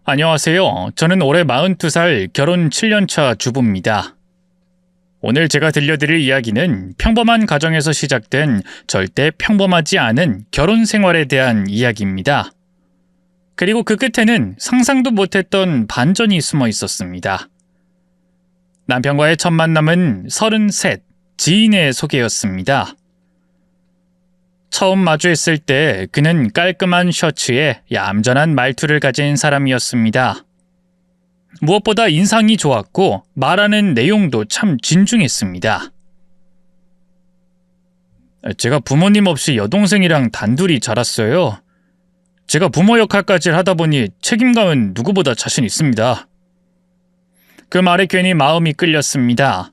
안녕하세요. 저는 올해 42살 결혼 7년차 주부입니다. 오늘 제가 들려드릴 이야기는 평범한 가정에서 시작된 절대 평범하지 않은 결혼 생활에 대한 이야기입니다. 그리고 그 끝에는 상상도 못했던 반전이 숨어 있었습니다. 남편과의 첫 만남은 33, 지인의 소개였습니다. 처음 마주했을 때 그는 깔끔한 셔츠에 얌전한 말투를 가진 사람이었습니다. 무엇보다 인상이 좋았고 말하는 내용도 참 진중했습니다. 제가 부모님 없이 여동생이랑 단둘이 자랐어요. 제가 부모 역할까지 하다 보니 책임감은 누구보다 자신 있습니다. 그 말에 괜히 마음이 끌렸습니다.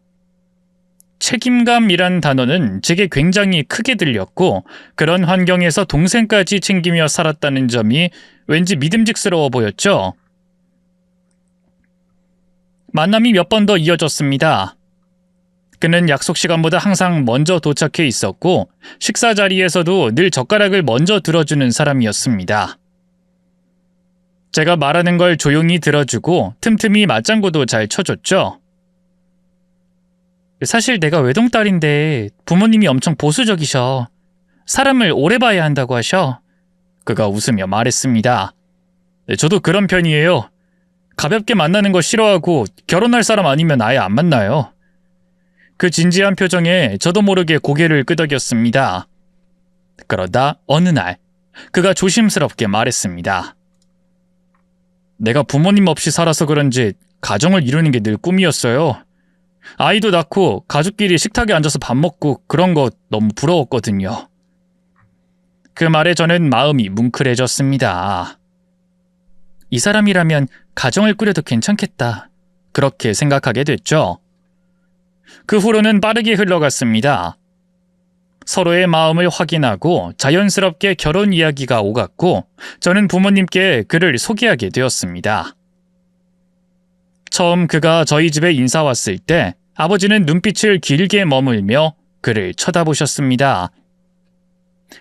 책임감이란 단어는 제게 굉장히 크게 들렸고 그런 환경에서 동생까지 챙기며 살았다는 점이 왠지 믿음직스러워 보였죠. 만남이 몇 번 더 이어졌습니다. 그는 약속 시간보다 항상 먼저 도착해 있었고 식사 자리에서도 늘 젓가락을 먼저 들어주는 사람이었습니다. 제가 말하는 걸 조용히 들어주고 틈틈이 맞장구도 잘 쳐줬죠. 사실 내가 외동딸인데 부모님이 엄청 보수적이셔. 사람을 오래 봐야 한다고 하셔. 그가 웃으며 말했습니다. 저도 그런 편이에요. 가볍게 만나는 거 싫어하고 결혼할 사람 아니면 아예 안 만나요. 그 진지한 표정에 저도 모르게 고개를 끄덕였습니다. 그러다 어느 날 그가 조심스럽게 말했습니다. 내가 부모님 없이 살아서 그런지 가정을 이루는 게 늘 꿈이었어요. 아이도 낳고 가족끼리 식탁에 앉아서 밥 먹고 그런 거 너무 부러웠거든요. 그 말에 저는 마음이 뭉클해졌습니다. 이 사람이라면 가정을 꾸려도 괜찮겠다. 그렇게 생각하게 됐죠. 그 후로는 빠르게 흘러갔습니다. 서로의 마음을 확인하고 자연스럽게 결혼 이야기가 오갔고 저는 부모님께 그를 소개하게 되었습니다. 처음 그가 저희 집에 인사 왔을 때 아버지는 눈빛을 길게 머물며 그를 쳐다보셨습니다.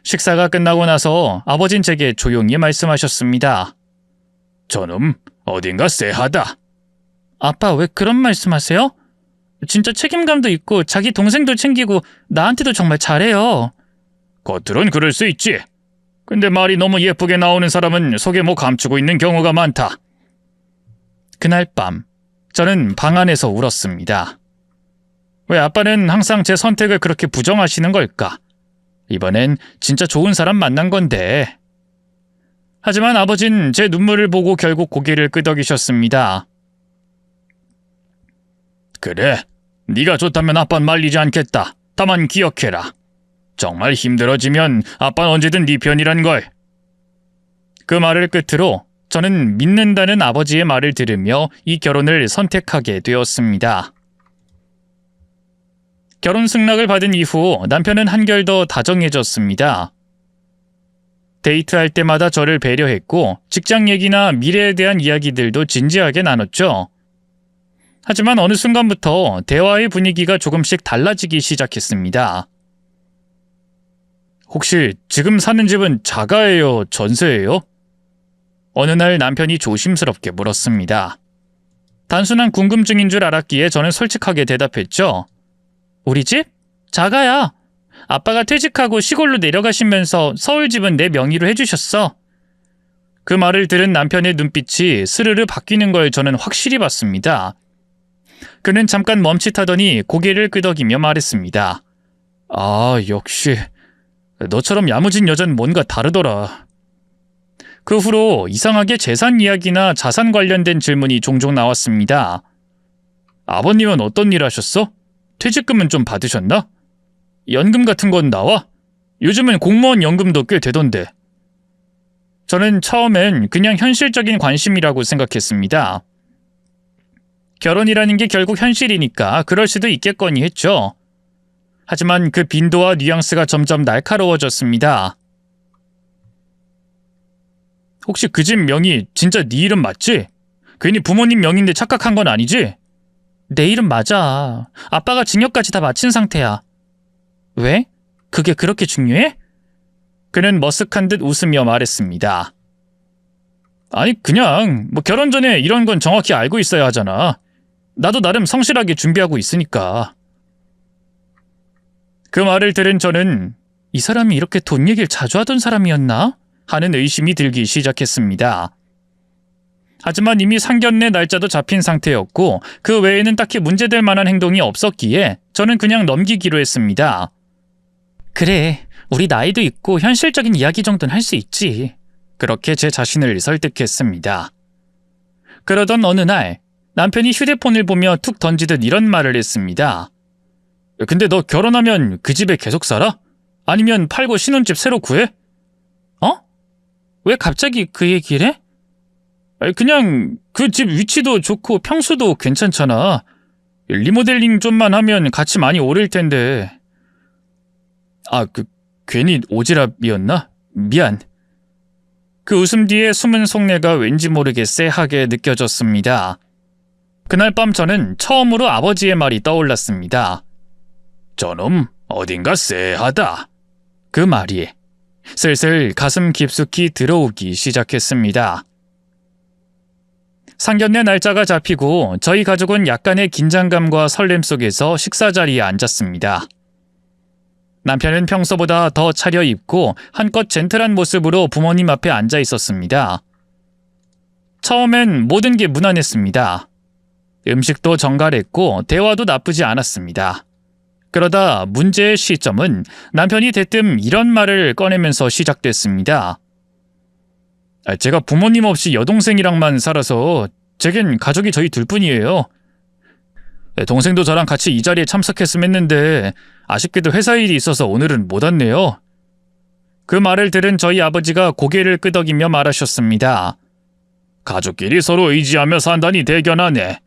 식사가 끝나고 나서 아버진 제게 조용히 말씀하셨습니다. 저놈 어딘가 쎄하다. 아빠 왜 그런 말씀하세요? 진짜 책임감도 있고 자기 동생도 챙기고 나한테도 정말 잘해요. 겉으론 그럴 수 있지. 근데 말이 너무 예쁘게 나오는 사람은 속에 뭐 감추고 있는 경우가 많다. 그날 밤 저는 방 안에서 울었습니다. 왜 아빠는 항상 제 선택을 그렇게 부정하시는 걸까? 이번엔 진짜 좋은 사람 만난 건데. 하지만 아버진 제 눈물을 보고 결국 고개를 끄덕이셨습니다. 그래, 네가 좋다면 아빠는 말리지 않겠다. 다만 기억해라. 정말 힘들어지면 아빠는 언제든 네 편이란 걸. 그 말을 끝으로 저는 믿는다는 아버지의 말을 들으며 이 결혼을 선택하게 되었습니다. 결혼 승낙을 받은 이후 남편은 한결 더 다정해졌습니다. 데이트할 때마다 저를 배려했고 직장 얘기나 미래에 대한 이야기들도 진지하게 나눴죠. 하지만 어느 순간부터 대화의 분위기가 조금씩 달라지기 시작했습니다. 혹시 지금 사는 집은 자가예요? 전세예요? 어느 날 남편이 조심스럽게 물었습니다. 단순한 궁금증인 줄 알았기에 저는 솔직하게 대답했죠. 우리 집? 자가야. 아빠가 퇴직하고 시골로 내려가시면서 서울 집은 내 명의로 해주셨어. 그 말을 들은 남편의 눈빛이 스르르 바뀌는 걸 저는 확실히 봤습니다. 그는 잠깐 멈칫하더니 고개를 끄덕이며 말했습니다. 아, 역시 너처럼 야무진 여자는 뭔가 다르더라. 그 후로 이상하게 재산 이야기나 자산 관련된 질문이 종종 나왔습니다. 아버님은 어떤 일 하셨어? 퇴직금은 좀 받으셨나? 연금 같은 건 나와? 요즘은 공무원 연금도 꽤 되던데. 저는 처음엔 그냥 현실적인 관심이라고 생각했습니다. 결혼이라는 게 결국 현실이니까 그럴 수도 있겠거니 했죠. 하지만 그 빈도와 뉘앙스가 점점 날카로워졌습니다. 혹시 그 집 명의 진짜 네 이름 맞지? 괜히 부모님 명의인데 착각한 건 아니지? 내 이름 맞아. 아빠가 증여까지 다 마친 상태야. 왜? 그게 그렇게 중요해? 그는 머쓱한 듯 웃으며 말했습니다. 아니 그냥 뭐 결혼 전에 이런 건 정확히 알고 있어야 하잖아. 나도 나름 성실하게 준비하고 있으니까. 그 말을 들은 저는 이 사람이 이렇게 돈 얘기를 자주 하던 사람이었나? 하는 의심이 들기 시작했습니다. 하지만 이미 상견례 날짜도 잡힌 상태였고 그 외에는 딱히 문제될 만한 행동이 없었기에 저는 그냥 넘기기로 했습니다. 그래, 우리 나이도 있고 현실적인 이야기 정도는 할 수 있지. 그렇게 제 자신을 설득했습니다. 그러던 어느 날 남편이 휴대폰을 보며 툭 던지듯 이런 말을 했습니다. 근데 너 결혼하면 그 집에 계속 살아? 아니면 팔고 신혼집 새로 구해? 어? 왜 갑자기 그 얘기를 해? 그냥 그 집 위치도 좋고 평수도 괜찮잖아. 리모델링 좀만 하면 값이 많이 오를 텐데. 괜히 오지랖이었나? 미안. 그 웃음 뒤에 숨은 속내가 왠지 모르게 쎄하게 느껴졌습니다. 그날 밤 저는 처음으로 아버지의 말이 떠올랐습니다. 저놈 어딘가 쎄하다. 그 말이 슬슬 가슴 깊숙이 들어오기 시작했습니다. 상견례 날짜가 잡히고 저희 가족은 약간의 긴장감과 설렘 속에서 식사 자리에 앉았습니다. 남편은 평소보다 더 차려입고 한껏 젠틀한 모습으로 부모님 앞에 앉아 있었습니다. 처음엔 모든 게 무난했습니다. 음식도 정갈했고 대화도 나쁘지 않았습니다. 그러다 문제의 시점은 남편이 대뜸 이런 말을 꺼내면서 시작됐습니다. 제가 부모님 없이 여동생이랑만 살아서 제겐 가족이 저희 둘뿐이에요. 동생도 저랑 같이 이 자리에 참석했으면 했는데 아쉽게도 회사 일이 있어서 오늘은 못 왔네요. 그 말을 들은 저희 아버지가 고개를 끄덕이며 말하셨습니다. 가족끼리 서로 의지하며 산다니 대견하네.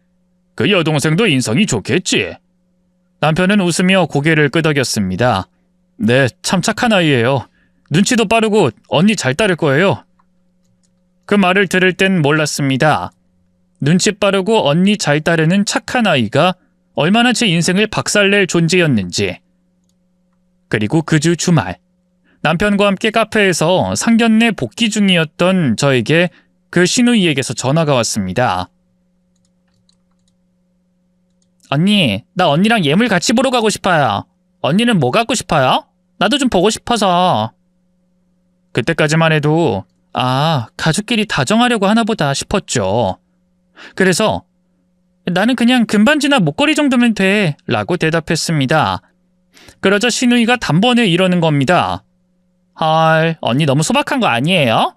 그 여동생도 인성이 좋겠지. 남편은 웃으며 고개를 끄덕였습니다. 네, 참 착한 아이예요. 눈치도 빠르고 언니 잘 따를 거예요. 그 말을 들을 땐 몰랐습니다. 눈치 빠르고 언니 잘 따르는 착한 아이가 얼마나 제 인생을 박살낼 존재였는지. 그리고 그 주 주말, 남편과 함께 카페에서 상견례 복귀 중이었던 저에게 그 시누이에게서 전화가 왔습니다. 언니, 나 언니랑 예물 같이 보러 가고 싶어요. 언니는 뭐 갖고 싶어요? 나도 좀 보고 싶어서. 그때까지만 해도 가족끼리 다정하려고 하나 보다 싶었죠. 그래서 나는 그냥 금반지나 목걸이 정도면 돼 라고 대답했습니다. 그러자 시누이가 단번에 이러는 겁니다. 헐, 언니 너무 소박한 거 아니에요?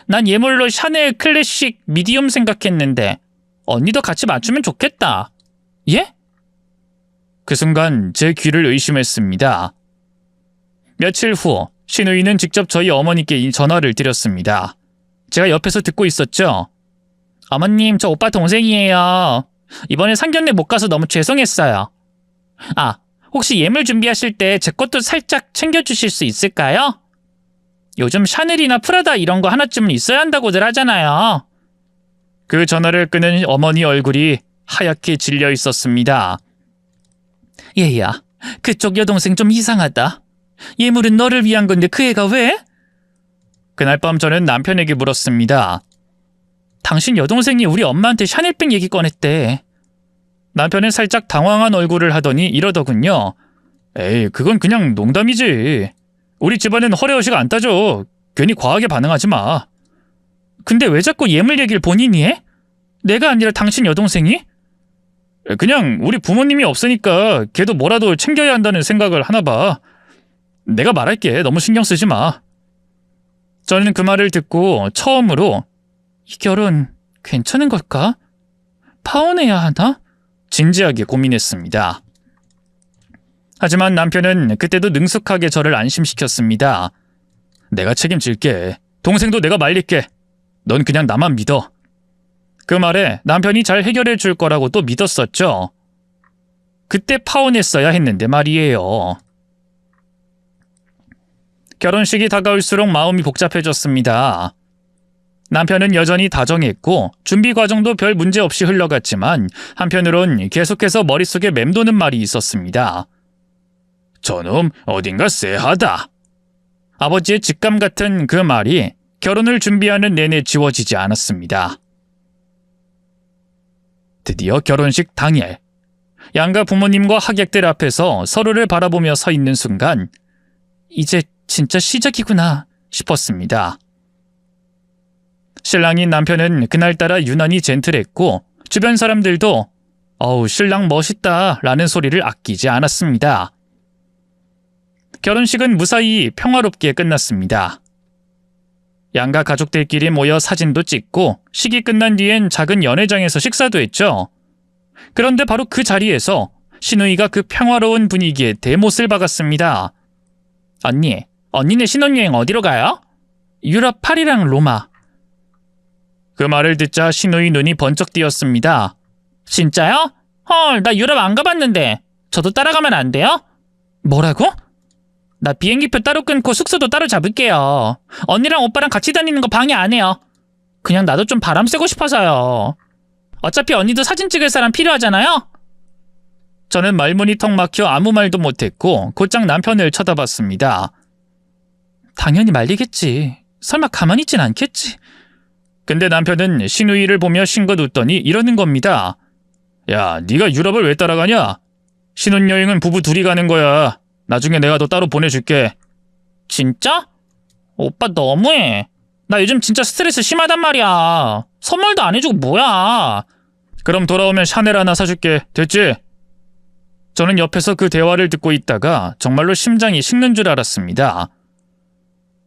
난 예물로 샤넬 클래식 미디움 생각했는데 언니도 같이 맞추면 좋겠다. 예? 그 순간 제 귀를 의심했습니다. 며칠 후 시누이는 직접 저희 어머니께 이 전화를 드렸습니다. 제가 옆에서 듣고 있었죠. 어머님, 저 오빠 동생이에요. 이번에 상견례 못 가서 너무 죄송했어요. 혹시 예물 준비하실 때 제 것도 살짝 챙겨주실 수 있을까요? 요즘 샤넬이나 프라다 이런 거 하나쯤은 있어야 한다고들 하잖아요. 그 전화를 끄는 어머니 얼굴이 하얗게 질려 있었습니다. 얘야, 그쪽 여동생 좀 이상하다. 예물은 너를 위한 건데 그 애가 왜? 그날 밤 저는 남편에게 물었습니다. 당신 여동생이 우리 엄마한테 샤넬백 얘기 꺼냈대. 남편은 살짝 당황한 얼굴을 하더니 이러더군요. 에이, 그건 그냥 농담이지. 우리 집안은 허례허식 안 따져. 괜히 과하게 반응하지 마. 근데 왜 자꾸 예물 얘기를 본인이 해? 내가 아니라 당신 여동생이? 그냥 우리 부모님이 없으니까 걔도 뭐라도 챙겨야 한다는 생각을 하나 봐. 내가 말할게. 너무 신경 쓰지 마. 저는 그 말을 듣고 처음으로 이 결혼 괜찮은 걸까? 파혼해야 하나? 진지하게 고민했습니다. 하지만 남편은 그때도 능숙하게 저를 안심시켰습니다. 내가 책임질게. 동생도 내가 말릴게. 넌 그냥 나만 믿어. 그 말에 남편이 잘 해결해 줄 거라고 또 믿었었죠. 그때 파혼했어야 했는데 말이에요. 결혼식이 다가올수록 마음이 복잡해졌습니다. 남편은 여전히 다정했고 준비 과정도 별 문제 없이 흘러갔지만 한편으론 계속해서 머릿속에 맴도는 말이 있었습니다. 저놈 어딘가 쎄하다. 아버지의 직감 같은 그 말이 결혼을 준비하는 내내 지워지지 않았습니다. 드디어 결혼식 당일, 양가 부모님과 하객들 앞에서 서로를 바라보며 서 있는 순간 이제 진짜 시작이구나 싶었습니다. 신랑인 남편은 그날따라 유난히 젠틀했고 주변 사람들도 어우 신랑 멋있다 라는 소리를 아끼지 않았습니다. 결혼식은 무사히 평화롭게 끝났습니다. 양가 가족들끼리 모여 사진도 찍고 식이 끝난 뒤엔 작은 연회장에서 식사도 했죠. 그런데 바로 그 자리에서 시누이가 그 평화로운 분위기에 대못을 박았습니다. 언니, 언니네 신혼여행 어디로 가요? 유럽 파리랑 로마. 그 말을 듣자 시누이 눈이 번쩍 띄었습니다. 진짜요? 헐, 나 유럽 안 가봤는데. 저도 따라가면 안 돼요? 뭐라고? 나 비행기표 따로 끊고 숙소도 따로 잡을게요. 언니랑 오빠랑 같이 다니는 거 방해 안 해요. 그냥 나도 좀 바람 쐬고 싶어서요. 어차피 언니도 사진 찍을 사람 필요하잖아요? 저는 말문이 턱 막혀 아무 말도 못했고 곧장 남편을 쳐다봤습니다. 당연히 말리겠지. 설마 가만히 있진 않겠지. 근데 남편은 시누이를 보며 싱긋 웃더니 이러는 겁니다. 야, 네가 유럽을 왜 따라가냐? 신혼여행은 부부 둘이 가는 거야. 나중에 내가 너 따로 보내줄게. 진짜? 오빠 너무해. 나 요즘 진짜 스트레스 심하단 말이야. 선물도 안 해주고 뭐야. 그럼 돌아오면 샤넬 하나 사줄게. 됐지? 저는 옆에서 그 대화를 듣고 있다가 정말로 심장이 식는 줄 알았습니다.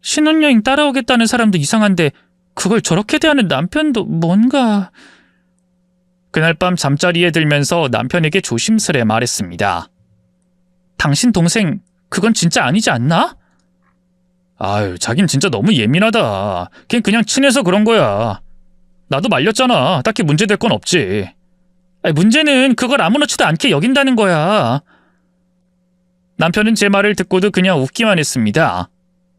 신혼여행 따라오겠다는 사람도 이상한데 그걸 저렇게 대하는 남편도 뭔가... 그날 밤 잠자리에 들면서 남편에게 조심스레 말했습니다. 당신 동생 그건 진짜 아니지 않나? 아유, 자긴 진짜 너무 예민하다. 걘 그냥 친해서 그런 거야. 나도 말렸잖아. 딱히 문제될 건 없지. 아니, 문제는 그걸 아무렇지도 않게 여긴다는 거야. 남편은 제 말을 듣고도 그냥 웃기만 했습니다.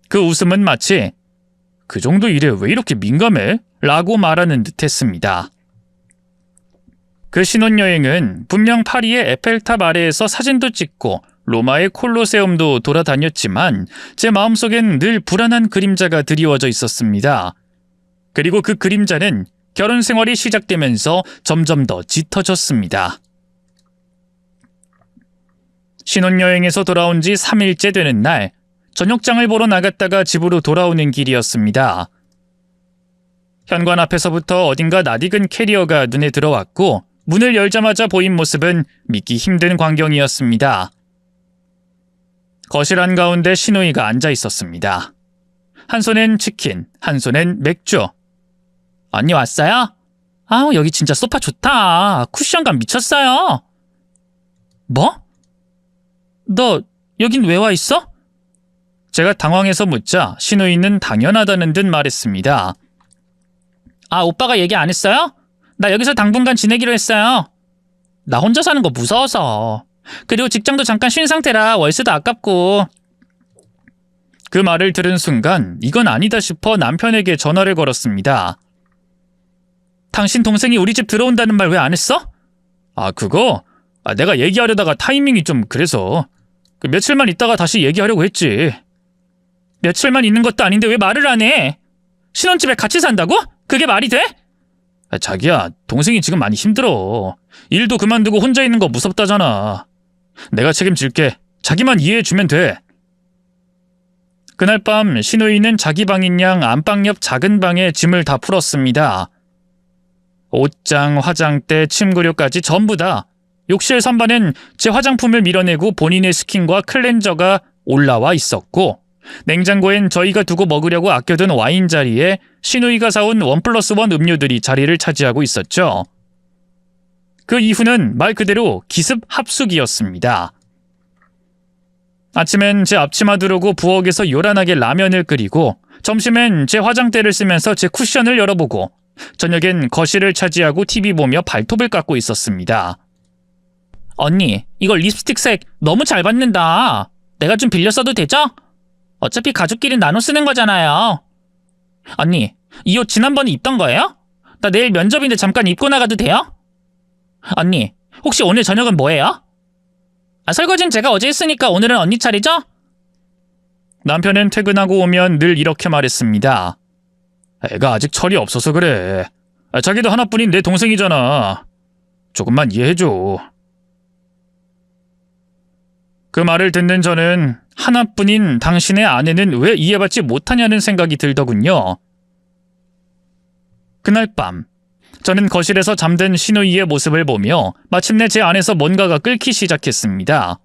그 웃음은 마치 그 정도 일에 왜 이렇게 민감해? 라고 말하는 듯 했습니다. 그 신혼여행은 분명 파리의 에펠탑 아래에서 사진도 찍고 로마의 콜로세움도 돌아다녔지만 제 마음속엔 늘 불안한 그림자가 드리워져 있었습니다. 그리고 그 그림자는 결혼 생활이 시작되면서 점점 더 짙어졌습니다. 신혼여행에서 돌아온 지 3일째 되는 날, 저녁장을 보러 나갔다가 집으로 돌아오는 길이었습니다. 현관 앞에서부터 어딘가 낯익은 캐리어가 눈에 들어왔고 문을 열자마자 보인 모습은 믿기 힘든 광경이었습니다. 거실 한가운데 시누이가 앉아 있었습니다. 한 손엔 치킨, 한 손엔 맥주. 언니 왔어요? 아우, 여기 진짜 소파 좋다. 쿠션감 미쳤어요. 뭐? 너 여긴 왜 와 있어? 제가 당황해서 묻자 시누이는 당연하다는 듯 말했습니다. 아, 오빠가 얘기 안 했어요? 나 여기서 당분간 지내기로 했어요. 나 혼자 사는 거 무서워서. 그리고 직장도 잠깐 쉰 상태라 월세도 아깝고. 그 말을 들은 순간 이건 아니다 싶어 남편에게 전화를 걸었습니다. 당신 동생이 우리 집 들어온다는 말 왜 안 했어? 아, 그거? 내가 얘기하려다가 타이밍이 좀 그래서 며칠만 있다가 다시 얘기하려고 했지. 며칠만 있는 것도 아닌데 왜 말을 안 해? 신혼집에 같이 산다고? 그게 말이 돼? 자기야, 동생이 지금 많이 힘들어. 일도 그만두고 혼자 있는 거 무섭다잖아. 내가 책임질게. 자기만 이해해주면 돼. 그날 밤 시누이는 자기 방인 양 안방 옆 작은 방에 짐을 다 풀었습니다. 옷장, 화장대, 침구류까지 전부 다. 욕실 선반엔 제 화장품을 밀어내고 본인의 스킨과 클렌저가 올라와 있었고 냉장고엔 저희가 두고 먹으려고 아껴둔 와인 자리에 시누이가 사온 1+1 음료들이 자리를 차지하고 있었죠. 그 이후는 말 그대로 기습 합숙이었습니다. 아침엔 제 앞치마 두르고 부엌에서 요란하게 라면을 끓이고 점심엔 제 화장대를 쓰면서 제 쿠션을 열어보고 저녁엔 거실을 차지하고 TV 보며 발톱을 깎고 있었습니다. 언니, 이거 립스틱 색 너무 잘 받는다. 내가 좀 빌려 써도 되죠? 어차피 가족끼리 나눠 쓰는 거잖아요. 언니, 이 옷 지난번에 입던 거예요? 나 내일 면접인데 잠깐 입고 나가도 돼요? 언니, 혹시 오늘 저녁은 뭐예요? 설거지는 제가 어제 했으니까 오늘은 언니 차례죠? 남편은 퇴근하고 오면 늘 이렇게 말했습니다. 애가 아직 철이 없어서 그래. 자기도 하나뿐인 내 동생이잖아. 조금만 이해해줘. 그 말을 듣는 저는 하나뿐인 당신의 아내는 왜 이해받지 못하냐는 생각이 들더군요. 그날 밤, 저는 거실에서 잠든 시누이의 모습을 보며 마침내 제 안에서 뭔가가 끓기 시작했습니다.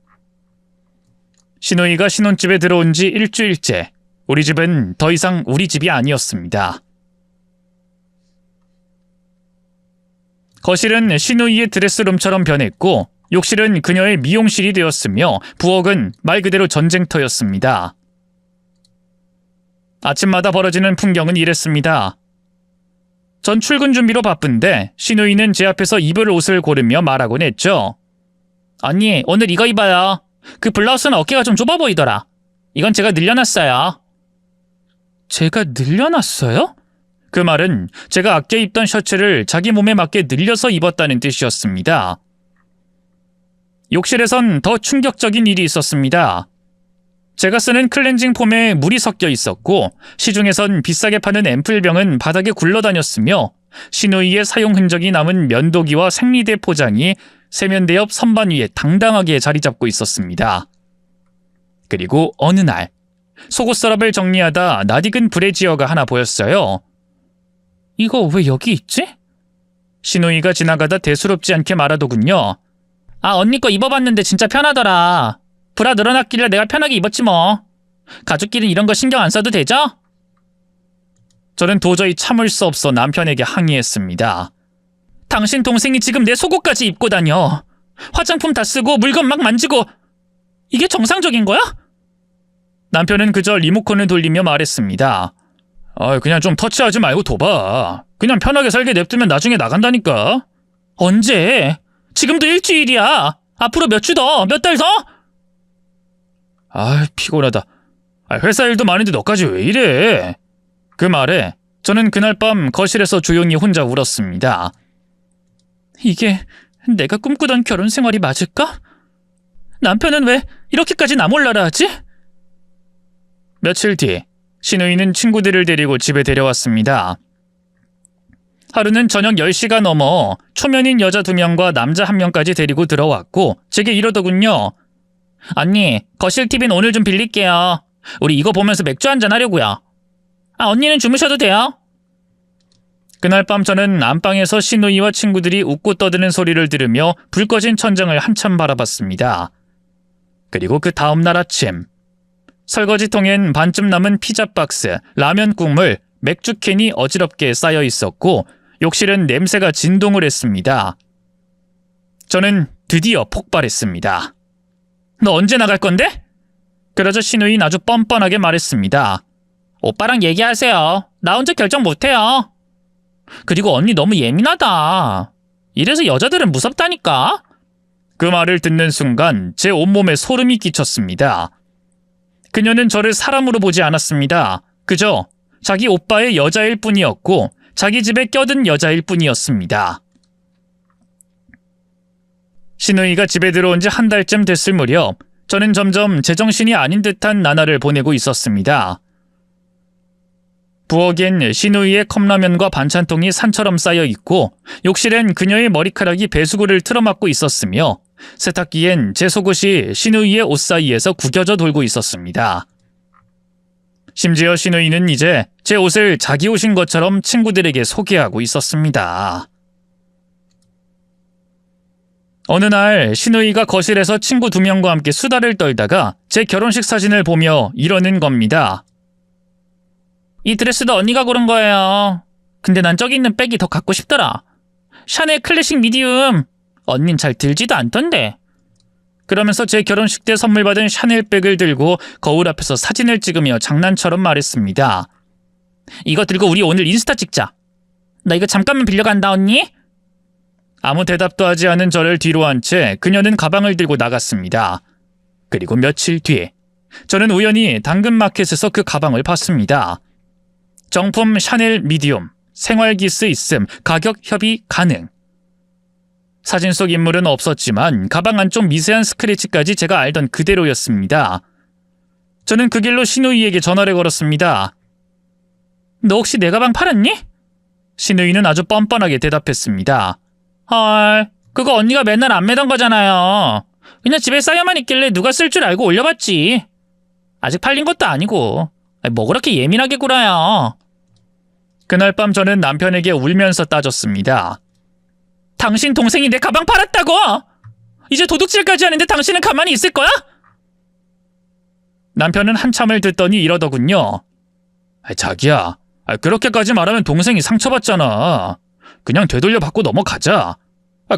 시누이가 신혼집에 들어온 지 일주일째, 우리 집은 더 이상 우리 집이 아니었습니다. 거실은 시누이의 드레스룸처럼 변했고 욕실은 그녀의 미용실이 되었으며 부엌은 말 그대로 전쟁터였습니다. 아침마다 벌어지는 풍경은 이랬습니다. 전 출근 준비로 바쁜데 시누이는 제 앞에서 입을 옷을 고르며 말하곤 했죠. 언니, 오늘 이거 입어요. 그 블라우스는 어깨가 좀 좁아 보이더라. 이건 제가 늘려놨어요. 제가 늘려놨어요? 그 말은 제가 아껴 입던 셔츠를 자기 몸에 맞게 늘려서 입었다는 뜻이었습니다. 욕실에선 더 충격적인 일이 있었습니다. 제가 쓰는 클렌징 폼에 물이 섞여 있었고 시중에선 비싸게 파는 앰플병은 바닥에 굴러다녔으며 시누이의 사용 흔적이 남은 면도기와 생리대 포장이 세면대 옆 선반 위에 당당하게 자리 잡고 있었습니다. 그리고 어느 날 속옷 서랍을 정리하다 낯익은 브래지어가 하나 보였어요. 이거 왜 여기 있지? 시누이가 지나가다 대수롭지 않게 말하더군요. 아, 언니 거 입어봤는데 진짜 편하더라. 브라 늘어났길래 내가 편하게 입었지 뭐. 가족끼리는 이런 거 신경 안 써도 되죠? 저는 도저히 참을 수 없어 남편에게 항의했습니다. 당신 동생이 지금 내 속옷까지 입고 다녀. 화장품 다 쓰고 물건 막 만지고. 이게 정상적인 거야? 남편은 그저 리모컨을 돌리며 말했습니다. 그냥 좀 터치하지 말고 둬봐. 그냥 편하게 살게 냅두면 나중에 나간다니까. 언제? 지금도 일주일이야. 앞으로 몇 주 더? 몇 달 더? 피곤하다. 회사 일도 많은데 너까지 왜 이래? 그 말에 저는 그날 밤 거실에서 조용히 혼자 울었습니다. 이게 내가 꿈꾸던 결혼 생활이 맞을까? 남편은 왜 이렇게까지 나 몰라라 하지? 며칠 뒤 시누이는 친구들을 데리고 집에 데려왔습니다. 하루는 저녁 10시가 넘어 초면인 여자 2명과 남자 1명까지 데리고 들어왔고 제게 이러더군요. 언니, 거실 TV는 오늘 좀 빌릴게요. 우리 이거 보면서 맥주 한잔 하려고요. 언니는 주무셔도 돼요. 그날 밤 저는 안방에서 시누이와 친구들이 웃고 떠드는 소리를 들으며 불 꺼진 천장을 한참 바라봤습니다. 그리고 그 다음날 아침, 설거지통엔 반쯤 남은 피자 박스, 라면 국물, 맥주 캔이 어지럽게 쌓여 있었고 욕실은 냄새가 진동을 했습니다. 저는 드디어 폭발했습니다. 너 언제 나갈 건데? 그러자 시누이는 아주 뻔뻔하게 말했습니다. 오빠랑 얘기하세요. 나 혼자 결정 못해요. 그리고 언니 너무 예민하다. 이래서 여자들은 무섭다니까. 그 말을 듣는 순간 제 온몸에 소름이 끼쳤습니다. 그녀는 저를 사람으로 보지 않았습니다. 그저 자기 오빠의 여자일 뿐이었고 자기 집에 껴든 여자일 뿐이었습니다. 시누이가 집에 들어온 지 한 달쯤 됐을 무렵 저는 점점 제정신이 아닌 듯한 나날을 보내고 있었습니다. 부엌엔 시누이의 컵라면과 반찬통이 산처럼 쌓여 있고 욕실엔 그녀의 머리카락이 배수구를 틀어막고 있었으며 세탁기엔 제 속옷이 시누이의 옷 사이에서 구겨져 돌고 있었습니다. 심지어 시누이는 이제 제 옷을 자기 옷인 것처럼 친구들에게 소개하고 있었습니다. 어느 날 시누이가 거실에서 친구 2명과 함께 수다를 떨다가 제 결혼식 사진을 보며 이러는 겁니다. 이 드레스도 언니가 고른 거예요. 근데 난 저기 있는 백이 더 갖고 싶더라. 샤넬 클래식 미디움. 언닌 잘 들지도 않던데. 그러면서 제 결혼식 때 선물 받은 샤넬 백을 들고 거울 앞에서 사진을 찍으며 장난처럼 말했습니다. 이거 들고 우리 오늘 인스타 찍자. 나 이거 잠깐만 빌려간다 언니. 아무 대답도 하지 않은 저를 뒤로 한 채 그녀는 가방을 들고 나갔습니다. 그리고 며칠 뒤 저는 우연히 당근마켓에서 그 가방을 봤습니다. 정품 샤넬 미디움, 생활기스 있음, 가격 협의 가능. 사진 속 인물은 없었지만 가방 안쪽 미세한 스크래치까지 제가 알던 그대로였습니다. 저는 그 길로 시누이에게 전화를 걸었습니다. 너 혹시 내 가방 팔았니? 신우이는 아주 뻔뻔하게 대답했습니다. 헐, 그거 언니가 맨날 안 매던 거잖아요. 그냥 집에 쌓여만 있길래 누가 쓸 줄 알고 올려봤지. 아직 팔린 것도 아니고. 뭐 그렇게 예민하게 굴어요. 그날 밤 저는 남편에게 울면서 따졌습니다. 당신 동생이 내 가방 팔았다고! 이제 도둑질까지 하는데 당신은 가만히 있을 거야? 남편은 한참을 듣더니 이러더군요. 자기야, 그렇게까지 말하면 동생이 상처받잖아. 그냥 되돌려 받고 넘어가자.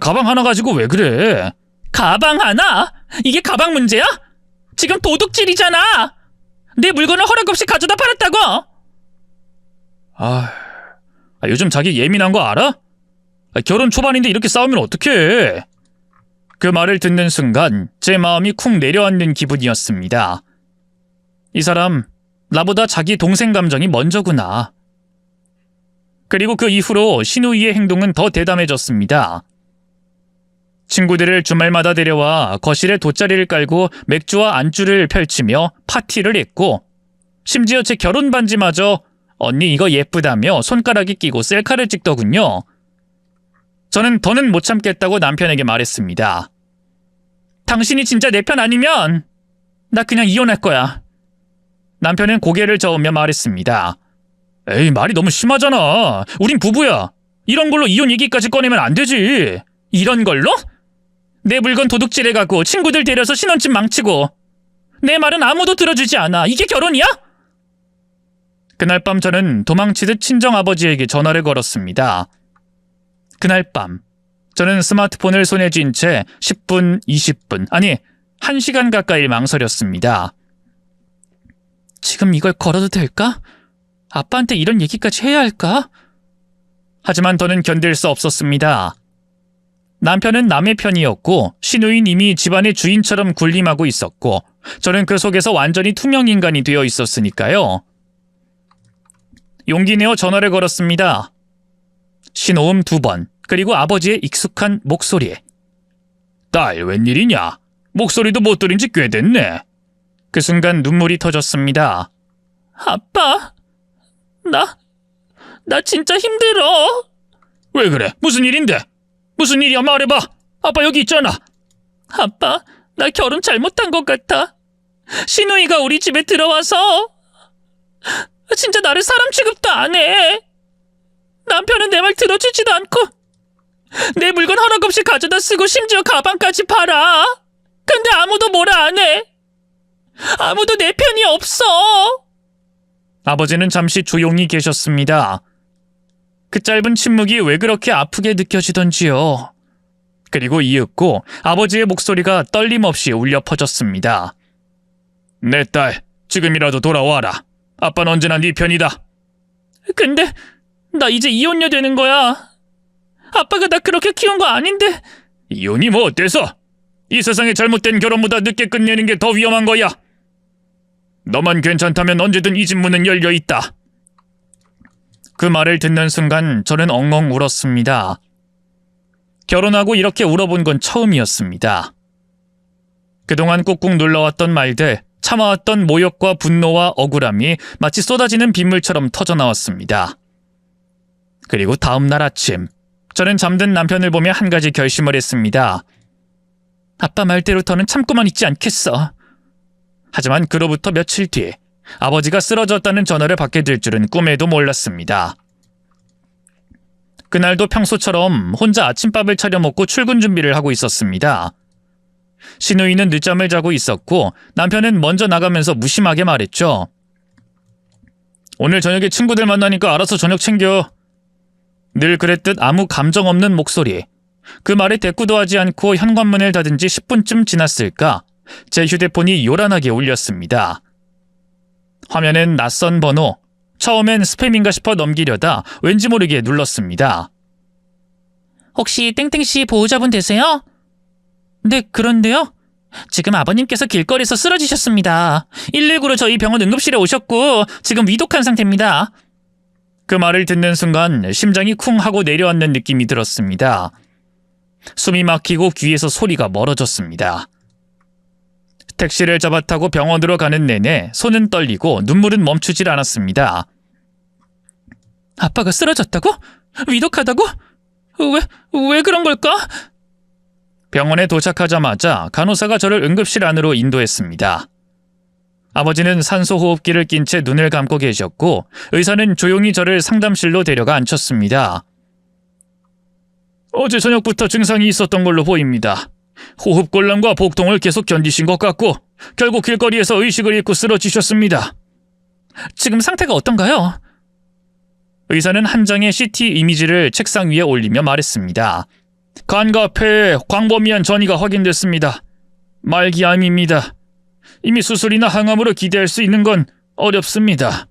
가방 하나 가지고 왜 그래? 가방 하나? 이게 가방 문제야? 지금 도둑질이잖아. 내 물건을 허락 없이 가져다 팔았다고. 요즘 자기 예민한 거 알아? 결혼 초반인데 이렇게 싸우면 어떡해. 그 말을 듣는 순간 제 마음이 쿵 내려앉는 기분이었습니다. 이 사람 나보다 자기 동생 감정이 먼저구나. 그리고 그 이후로 신우이의 행동은 더 대담해졌습니다. 친구들을 주말마다 데려와 거실에 돗자리를 깔고 맥주와 안주를 펼치며 파티를 했고, 심지어 제 결혼 반지마저 언니 이거 예쁘다며 손가락에 끼고 셀카를 찍더군요. 저는 더는 못 참겠다고 남편에게 말했습니다. 당신이 진짜 내 편 아니면 나 그냥 이혼할 거야. 남편은 고개를 저으며 말했습니다. 에이, 말이 너무 심하잖아. 우린 부부야. 이런 걸로 이혼 얘기까지 꺼내면 안 되지. 이런 걸로? 내 물건 도둑질해가고 친구들 데려서 신혼집 망치고 내 말은 아무도 들어주지 않아. 이게 결혼이야? 그날 밤 저는 도망치듯 친정아버지에게 전화를 걸었습니다. 그날 밤 저는 스마트폰을 손에 쥔 채 10분, 20분, 아니 1시간 가까이 망설였습니다. 지금 이걸 걸어도 될까? 아빠한테 이런 얘기까지 해야 할까? 하지만 더는 견딜 수 없었습니다. 남편은 남의 편이었고 신우인 이미 집안의 주인처럼 군림하고 있었고 저는 그 속에서 완전히 투명 인간이 되어 있었으니까요. 용기 내어 전화를 걸었습니다. 신호음 2번, 그리고 아버지의 익숙한 목소리. 딸, 웬일이냐? 목소리도 못 들은 지 꽤 됐네. 그 순간 눈물이 터졌습니다. 아빠, 나 진짜 힘들어. 왜 그래? 무슨 일인데? 무슨 일이야? 말해봐. 아빠 여기 있잖아. 아빠, 나 결혼 잘못한 것 같아. 신우이가 우리 집에 들어와서 진짜 나를 사람 취급도 안 해. 남편은 내 말 들어주지도 않고 내 물건 허락 없이 가져다 쓰고 심지어 가방까지 팔아. 근데 아무도 뭐라 안 해. 아무도 내 편이 없어. 아버지는 잠시 조용히 계셨습니다. 그 짧은 침묵이 왜 그렇게 아프게 느껴지던지요. 그리고 이윽고 아버지의 목소리가 떨림없이 울려 퍼졌습니다. 내 딸, 지금이라도 돌아와라. 아빠는 언제나 네 편이다. 근데 나 이제 이혼녀 되는 거야. 아빠가 나 그렇게 키운 거 아닌데. 이혼이 뭐 어때서? 이 세상에 잘못된 결혼보다 늦게 끝내는 게 더 위험한 거야. 너만 괜찮다면 언제든 이 집 문은 열려 있다. 그 말을 듣는 순간 저는 엉엉 울었습니다. 결혼하고 이렇게 울어본 건 처음이었습니다. 그동안 꾹꾹 눌러왔던 말들, 참아왔던 모욕과 분노와 억울함이 마치 쏟아지는 빗물처럼 터져나왔습니다. 그리고 다음 날 아침, 저는 잠든 남편을 보며 한 가지 결심을 했습니다. 아빠 말대로 더는 참고만 있지 않겠어. 하지만 그로부터 며칠 뒤 아버지가 쓰러졌다는 전화를 받게 될 줄은 꿈에도 몰랐습니다. 그날도 평소처럼 혼자 아침밥을 차려 먹고 출근 준비를 하고 있었습니다. 신우이는 늦잠을 자고 있었고 남편은 먼저 나가면서 무심하게 말했죠. 오늘 저녁에 친구들 만나니까 알아서 저녁 챙겨. 늘 그랬듯 아무 감정 없는 목소리. 그 말에 대꾸도 하지 않고 현관문을 닫은 지 10분쯤 지났을까 제 휴대폰이 요란하게 울렸습니다. 화면엔 낯선 번호. 처음엔 스팸인가 싶어 넘기려다 왠지 모르게 눌렀습니다. 혹시 땡땡씨 보호자분 되세요? 네, 그런데요. 지금 아버님께서 길거리에서 쓰러지셨습니다. 119로 저희 병원 응급실에 오셨고 지금 위독한 상태입니다. 그 말을 듣는 순간 심장이 쿵 하고 내려앉는 느낌이 들었습니다. 숨이 막히고 귀에서 소리가 멀어졌습니다. 택시를 잡아 타고 병원으로 가는 내내 손은 떨리고 눈물은 멈추질 않았습니다. 아빠가 쓰러졌다고? 위독하다고? 왜 그런 걸까? 병원에 도착하자마자 간호사가 저를 응급실 안으로 인도했습니다. 아버지는 산소호흡기를 낀 채 눈을 감고 계셨고 의사는 조용히 저를 상담실로 데려가 앉혔습니다. 어제 저녁부터 증상이 있었던 걸로 보입니다. 호흡곤란과 복통을 계속 견디신 것 같고 결국 길거리에서 의식을 잃고 쓰러지셨습니다. 지금 상태가 어떤가요? 의사는 한 장의 CT 이미지를 책상 위에 올리며 말했습니다. 간과 폐에 광범위한 전이가 확인됐습니다. 말기암입니다. 이미 수술이나 항암으로 기대할 수 있는 건 어렵습니다.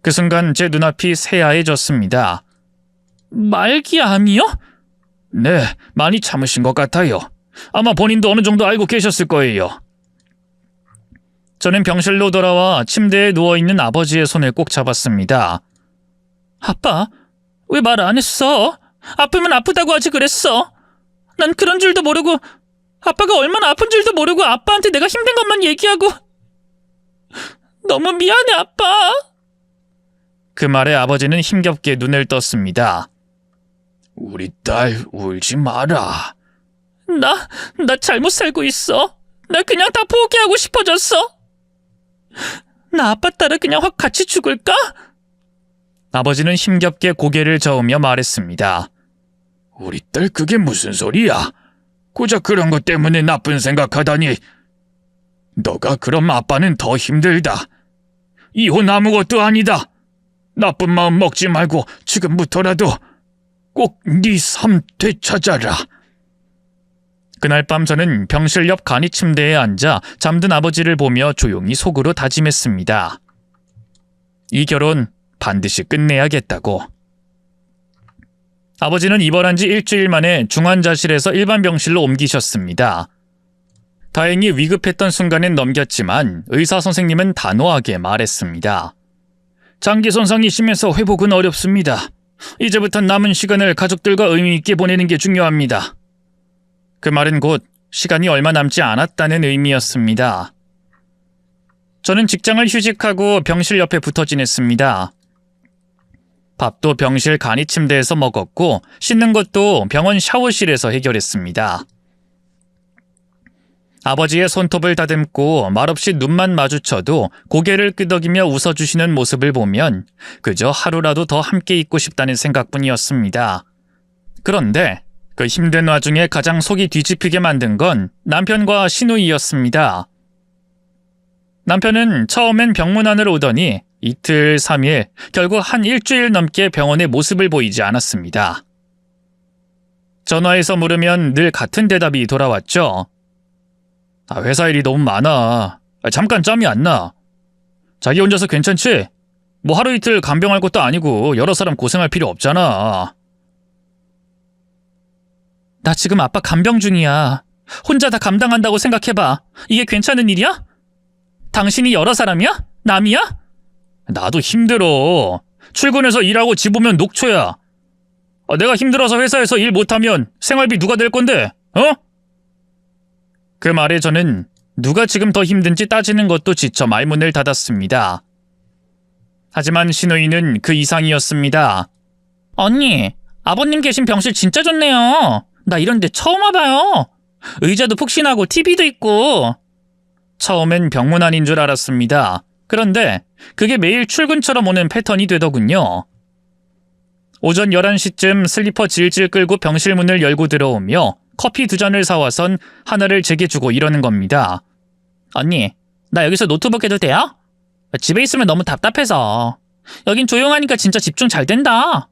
그 순간 제 눈앞이 새하얘졌습니다. 말기암이요? 네, 많이 참으신 것 같아요. 아마 본인도 어느 정도 알고 계셨을 거예요. 저는 병실로 돌아와 침대에 누워있는 아버지의 손을 꼭 잡았습니다. 아빠, 왜 말 안 했어? 아프면 아프다고 하지 그랬어. 난 그런 줄도 모르고 아빠가 얼마나 아픈 줄도 모르고 아빠한테 내가 힘든 것만 얘기하고. 너무 미안해, 아빠. 그 말에 아버지는 힘겹게 눈을 떴습니다. 우리 딸 울지 마라. 나 잘못 살고 있어. 나 그냥 다 포기하고 싶어졌어. 나 아빠 따라 그냥 확 같이 죽을까? 아버지는 힘겹게 고개를 저으며 말했습니다. 우리 딸 그게 무슨 소리야? 고작 그런 것 때문에 나쁜 생각하다니. 너가 그럼 아빠는 더 힘들다. 이혼 아무것도 아니다. 나쁜 마음 먹지 말고 지금부터라도 꼭 네 삶 되찾아라. 그날 밤 저는 병실 옆 간이 침대에 앉아 잠든 아버지를 보며 조용히 속으로 다짐했습니다. 이 결혼 반드시 끝내야겠다고. 아버지는 입원한 지 일주일 만에 중환자실에서 일반 병실로 옮기셨습니다. 다행히 위급했던 순간은 넘겼지만 의사 선생님은 단호하게 말했습니다. 장기 손상이 심해서 회복은 어렵습니다. 이제부터 남은 시간을 가족들과 의미 있게 보내는 게 중요합니다. 그 말은 곧 시간이 얼마 남지 않았다는 의미였습니다. 저는 직장을 휴직하고 병실 옆에 붙어 지냈습니다. 밥도 병실 간이 침대에서 먹었고 씻는 것도 병원 샤워실에서 해결했습니다. 아버지의 손톱을 다듬고 말없이 눈만 마주쳐도 고개를 끄덕이며 웃어주시는 모습을 보면 그저 하루라도 더 함께 있고 싶다는 생각뿐이었습니다. 그런데 그 힘든 와중에 가장 속이 뒤집히게 만든 건 남편과 시누이였습니다. 남편은 처음엔 병문 안으로 오더니 이틀, 3일, 결국 한 일주일 넘게 병원에 모습을 보이지 않았습니다. 전화해서 물으면 늘 같은 대답이 돌아왔죠. 회사 일이 너무 많아. 잠깐 짬이 안 나. 자기 혼자서 괜찮지? 뭐 하루 이틀 간병할 것도 아니고 여러 사람 고생할 필요 없잖아. 나 지금 아빠 간병 중이야. 혼자 다 감당한다고 생각해봐. 이게 괜찮은 일이야? 당신이 여러 사람이야? 남이야? 나도 힘들어. 출근해서 일하고 집 오면 녹초야. 내가 힘들어서 회사에서 일 못하면 생활비 누가 낼 건데? 어? 그 말에 저는 누가 지금 더 힘든지 따지는 것도 지쳐 말문을 닫았습니다. 하지만 시누이는 그 이상이었습니다. 언니, 아버님 계신 병실 진짜 좋네요. 나 이런 데 처음 와봐요. 의자도 푹신하고 TV도 있고. 처음엔 병문 안인 줄 알았습니다. 그런데 그게 매일 출근처럼 오는 패턴이 되더군요. 오전 11시쯤 슬리퍼 질질 끌고 병실 문을 열고 들어오며 커피 2잔을 사와선 하나를 제게 주고 이러는 겁니다. 언니, 나 여기서 노트북 해도 돼요? 집에 있으면 너무 답답해서. 여긴 조용하니까 진짜 집중 잘 된다.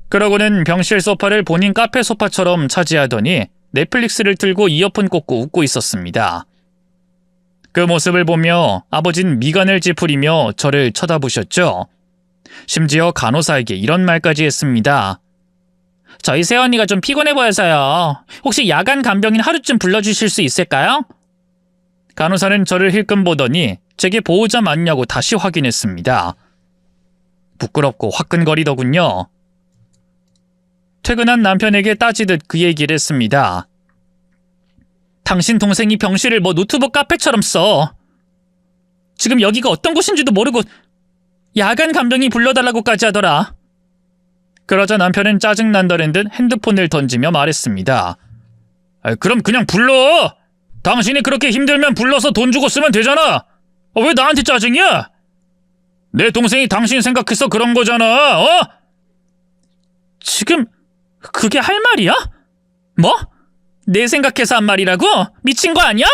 그러고는 병실 소파를 본인 카페 소파처럼 차지하더니 넷플릭스를 틀고 이어폰 꽂고 웃고 있었습니다. 그 모습을 보며 아버진 미간을 찌푸리며 저를 쳐다보셨죠. 심지어 간호사에게 이런 말까지 했습니다. 저희 새언니가 좀 피곤해 보여서요. 혹시 야간 간병인 하루쯤 불러주실 수 있을까요? 간호사는 저를 힐끔 보더니 제게 보호자 맞냐고 다시 확인했습니다. 부끄럽고 화끈거리더군요. 퇴근한 남편에게 따지듯 그 얘기를 했습니다. 당신 동생이 병실을 뭐 노트북 카페처럼 써. 지금 여기가 어떤 곳인지도 모르고 야간 간병이 불러달라고까지 하더라. 그러자 남편은 짜증난다는 듯 핸드폰을 던지며 말했습니다. 그럼 그냥 불러! 당신이 그렇게 힘들면 불러서 돈 주고 쓰면 되잖아! 왜 나한테 짜증이야? 내 동생이 당신 생각해서 그런 거잖아, 어? 지금 그게 할 말이야? 뭐? 내 생각해서 한 말이라고? 미친 거 아니야?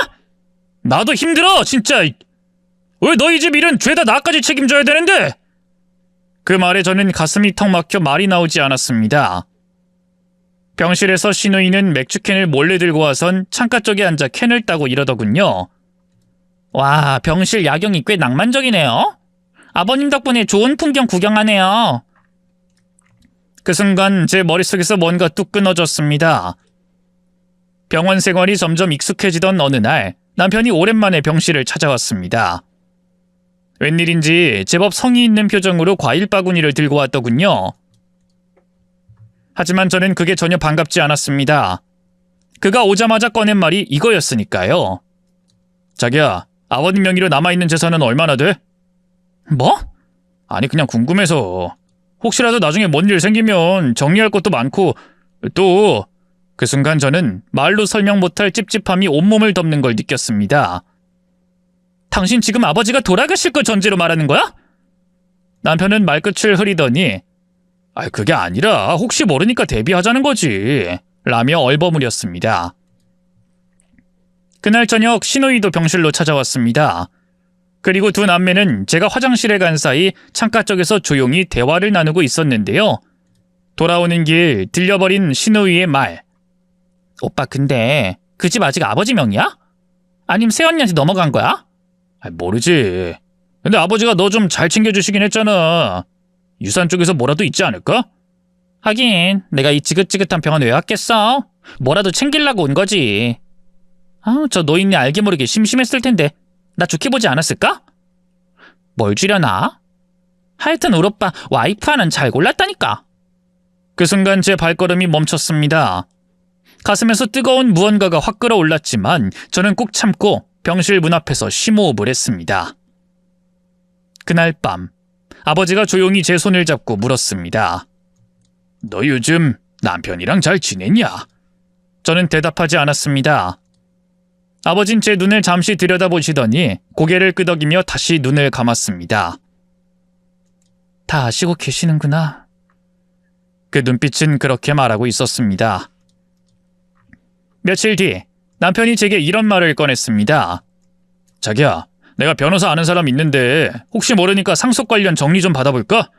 나도 힘들어, 진짜! 왜 너희 집 일은 죄다 나까지 책임져야 되는데? 그 말에 저는 가슴이 턱 막혀 말이 나오지 않았습니다. 병실에서 신우이는 맥주캔을 몰래 들고 와선 창가 쪽에 앉아 캔을 따고 이러더군요. 와, 병실 야경이 꽤 낭만적이네요. 아버님 덕분에 좋은 풍경 구경하네요. 그 순간 제 머릿속에서 뭔가 뚝 끊어졌습니다. 병원 생활이 점점 익숙해지던 어느 날 남편이 오랜만에 병실을 찾아왔습니다. 웬일인지 제법 성의 있는 표정으로 과일 바구니를 들고 왔더군요. 하지만 저는 그게 전혀 반갑지 않았습니다. 그가 오자마자 꺼낸 말이 이거였으니까요. 자기야, 아버님 명의로 남아있는 재산은 얼마나 돼? 뭐? 아니 그냥 궁금해서. 혹시라도 나중에 뭔 일 생기면 정리할 것도 많고 또 그 순간 저는 말로 설명 못할 찝찝함이 온몸을 덮는 걸 느꼈습니다. 당신 지금 아버지가 돌아가실 걸 전제로 말하는 거야? 남편은 말끝을 흐리더니 그게 아니라 혹시 모르니까 대비하자는 거지 라며 얼버무렸습니다. 그날 저녁 신우이도 병실로 찾아왔습니다. 그리고 두 남매는 제가 화장실에 간 사이 창가 쪽에서 조용히 대화를 나누고 있었는데요. 돌아오는 길 들려버린 신우이의 말. 오빠 근데 그 집 아직 아버지 명이야? 아님 새언니한테 넘어간 거야? 모르지. 근데 아버지가 너 좀 잘 챙겨주시긴 했잖아. 유산 쪽에서 뭐라도 있지 않을까? 하긴 내가 이 지긋지긋한 병원 왜 왔겠어? 뭐라도 챙기려고 온 거지. 저 노인네 알게 모르게 심심했을 텐데 나 좋게 보지 않았을까? 뭘 주려나? 하여튼 우리 오빠 와이프 하나는 잘 골랐다니까. 그 순간 제 발걸음이 멈췄습니다. 가슴에서 뜨거운 무언가가 확 끌어올랐지만 저는 꾹 참고 병실 문 앞에서 심호흡을 했습니다. 그날 밤 아버지가 조용히 제 손을 잡고 물었습니다. 너 요즘 남편이랑 잘 지냈냐? 저는 대답하지 않았습니다. 아버진 제 눈을 잠시 들여다보시더니 고개를 끄덕이며 다시 눈을 감았습니다. 다 아시고 계시는구나. 그 눈빛은 그렇게 말하고 있었습니다. 며칠 뒤 남편이 제게 이런 말을 꺼냈습니다. 자기야, 내가 변호사 아는 사람 있는데 혹시 모르니까 상속 관련 정리 좀 받아볼까?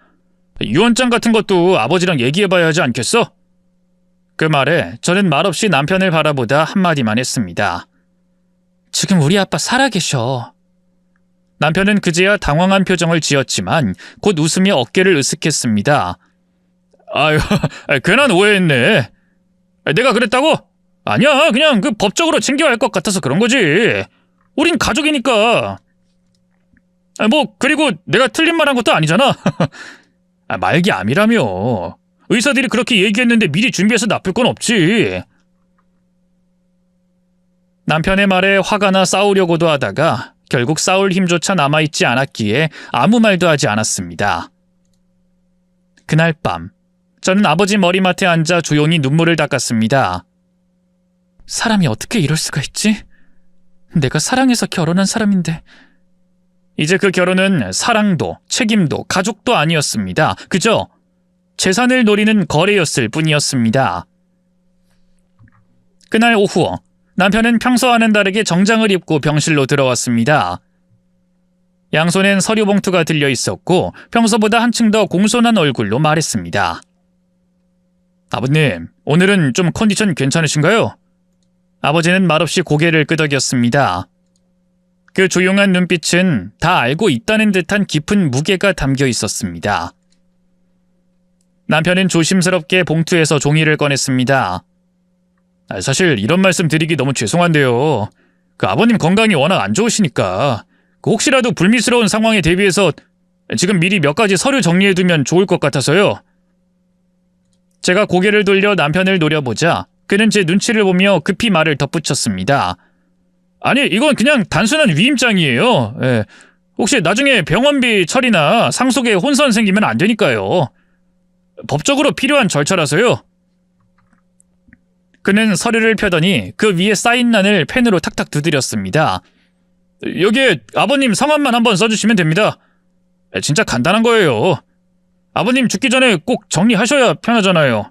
유언장 같은 것도 아버지랑 얘기해봐야 하지 않겠어? 그 말에 저는 말없이 남편을 바라보다 한마디만 했습니다. 지금 우리 아빠 살아계셔. 남편은 그제야 당황한 표정을 지었지만 곧 웃으며 어깨를 으쓱했습니다. 아유, 괜한 오해했네. 내가 그랬다고? 아니야, 그냥 그 법적으로 챙겨야 할 것 같아서 그런 거지. 우린 가족이니까. 그리고 내가 틀린 말 한 것도 아니잖아. 말기암이라며. 의사들이 그렇게 얘기했는데 미리 준비해서 나쁠 건 없지. 남편의 말에 화가 나 싸우려고도 하다가 결국 싸울 힘조차 남아있지 않았기에 아무 말도 하지 않았습니다. 그날 밤 저는 아버지 머리맡에 앉아 조용히 눈물을 닦았습니다. 사람이 어떻게 이럴 수가 있지? 내가 사랑해서 결혼한 사람인데. 이제 그 결혼은 사랑도 책임도 가족도 아니었습니다. 그저 재산을 노리는 거래였을 뿐이었습니다. 그날 오후 남편은 평소와는 다르게 정장을 입고 병실로 들어왔습니다. 양손엔 서류 봉투가 들려 있었고 평소보다 한층 더 공손한 얼굴로 말했습니다. 아버님, 오늘은 좀 컨디션 괜찮으신가요? 아버지는 말없이 고개를 끄덕였습니다. 그 조용한 눈빛은 다 알고 있다는 듯한 깊은 무게가 담겨 있었습니다. 남편은 조심스럽게 봉투에서 종이를 꺼냈습니다. 사실 이런 말씀 드리기 너무 죄송한데요. 그 아버님 건강이 워낙 안 좋으시니까 혹시라도 불미스러운 상황에 대비해서 지금 미리 몇 가지 서류 정리해두면 좋을 것 같아서요. 제가 고개를 돌려 남편을 노려보자 그는 제 눈치를 보며 급히 말을 덧붙였습니다. 아니, 이건 그냥 단순한 위임장이에요. 예. 혹시 나중에 병원비 처리나 상속에 혼선 생기면 안 되니까요. 법적으로 필요한 절차라서요. 그는 서류를 펴더니 그 위에 사인란을 펜으로 탁탁 두드렸습니다. 여기에 아버님 성함만 한번 써주시면 됩니다. 진짜 간단한 거예요. 아버님 죽기 전에 꼭 정리하셔야 편하잖아요.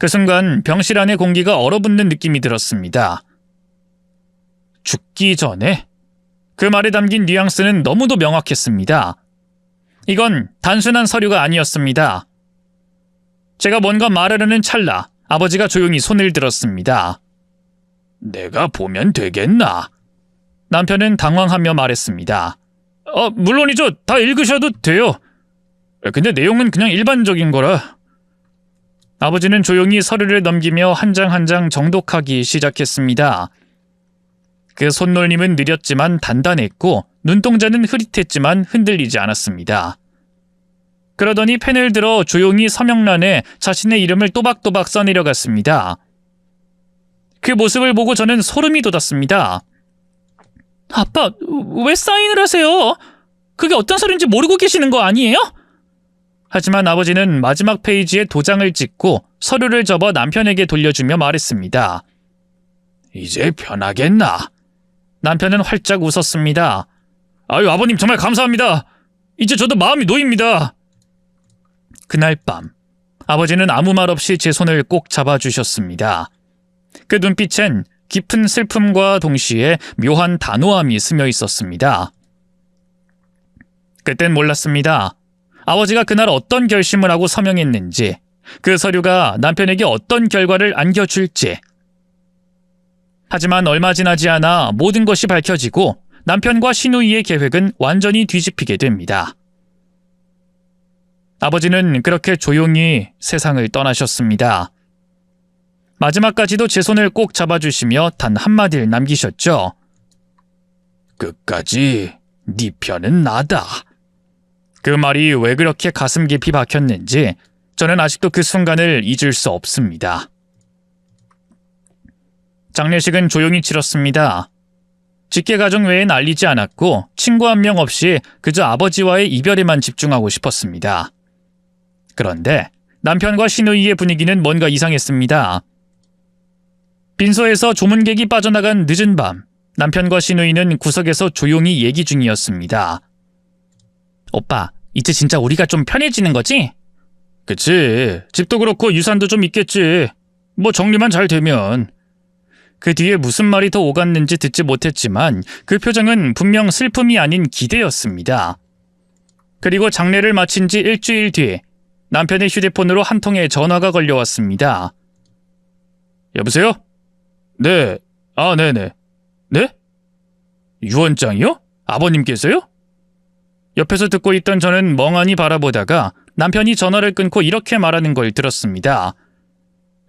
그 순간 병실 안의 공기가 얼어붙는 느낌이 들었습니다. 죽기 전에? 그 말에 담긴 뉘앙스는 너무도 명확했습니다. 이건 단순한 서류가 아니었습니다. 제가 뭔가 말하려는 찰나 아버지가 조용히 손을 들었습니다. 내가 보면 되겠나? 남편은 당황하며 말했습니다. 물론이죠. 다 읽으셔도 돼요. 근데 내용은 그냥 일반적인 거라. 아버지는 조용히 서류를 넘기며 한 장 한 장 정독하기 시작했습니다. 그 손놀림은 느렸지만 단단했고 눈동자는 흐릿했지만 흔들리지 않았습니다. 그러더니 펜을 들어 조용히 서명란에 자신의 이름을 또박또박 써내려갔습니다. 그 모습을 보고 저는 소름이 돋았습니다. 아빠, 왜 사인을 하세요? 그게 어떤 소리인지 모르고 계시는 거 아니에요? 하지만 아버지는 마지막 페이지에 도장을 찍고 서류를 접어 남편에게 돌려주며 말했습니다. 이제 편하겠나? 남편은 활짝 웃었습니다. 아유, 아버님 정말 감사합니다. 이제 저도 마음이 놓입니다. 그날 밤, 아버지는 아무 말 없이 제 손을 꼭 잡아주셨습니다. 그 눈빛엔 깊은 슬픔과 동시에 묘한 단호함이 스며 있었습니다. 그땐 몰랐습니다. 아버지가 그날 어떤 결심을 하고 서명했는지, 그 서류가 남편에게 어떤 결과를 안겨줄지. 하지만 얼마 지나지 않아 모든 것이 밝혀지고 남편과 시누이의 계획은 완전히 뒤집히게 됩니다. 아버지는 그렇게 조용히 세상을 떠나셨습니다. 마지막까지도 제 손을 꼭 잡아주시며 단 한마디를 남기셨죠. 끝까지 네 편은 나다. 그 말이 왜 그렇게 가슴 깊이 박혔는지 저는 아직도 그 순간을 잊을 수 없습니다. 장례식은 조용히 치렀습니다. 직계가족 외엔 알리지 않았고 친구 한 명 없이 그저 아버지와의 이별에만 집중하고 싶었습니다. 그런데 남편과 시누이의 분위기는 뭔가 이상했습니다. 빈소에서 조문객이 빠져나간 늦은 밤, 남편과 시누이는 구석에서 조용히 얘기 중이었습니다. 오빠, 이제 진짜 우리가 좀 편해지는 거지? 그치. 집도 그렇고 유산도 좀 있겠지. 뭐 정리만 잘 되면. 그 뒤에 무슨 말이 더 오갔는지 듣지 못했지만 그 표정은 분명 슬픔이 아닌 기대였습니다. 그리고 장례를 마친 지 일주일 뒤 남편의 휴대폰으로 한 통의 전화가 걸려왔습니다. 여보세요? 네. 아, 네네. 네? 유언장이요? 아버님께서요? 옆에서 듣고 있던 저는 멍하니 바라보다가 남편이 전화를 끊고 이렇게 말하는 걸 들었습니다.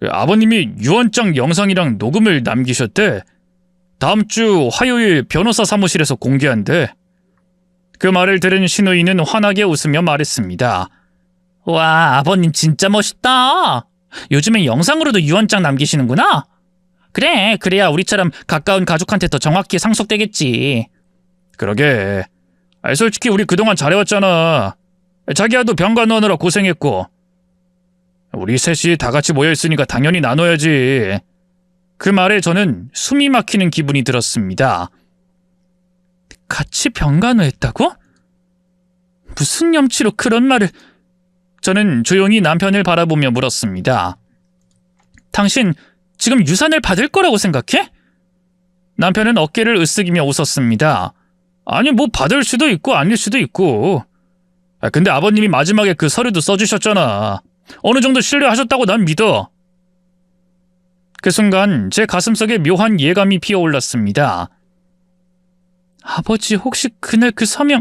아버님이 유언장 영상이랑 녹음을 남기셨대. 다음 주 화요일 변호사 사무실에서 공개한대. 그 말을 들은 시누이는 환하게 웃으며 말했습니다. 와, 아버님 진짜 멋있다. 요즘엔 영상으로도 유언장 남기시는구나. 그래, 그래야 우리처럼 가까운 가족한테 더 정확히 상속되겠지. 그러게. 솔직히 우리 그동안 잘해왔잖아. 자기야도 병가 넣느라 고생했고. 우리 셋이 다 같이 모여있으니까 당연히 나눠야지. 그 말에 저는 숨이 막히는 기분이 들었습니다. 같이 병간호했다고? 무슨 염치로 그런 말을... 저는 조용히 남편을 바라보며 물었습니다. 당신 지금 유산을 받을 거라고 생각해? 남편은 어깨를 으쓱이며 웃었습니다. 아니, 뭐 받을 수도 있고 아닐 수도 있고. 근데 아버님이 마지막에 그 서류도 써주셨잖아. 어느 정도 신뢰하셨다고 난 믿어. 그 순간 제 가슴속에 묘한 예감이 피어올랐습니다. 아버지, 혹시 그날 그 서명,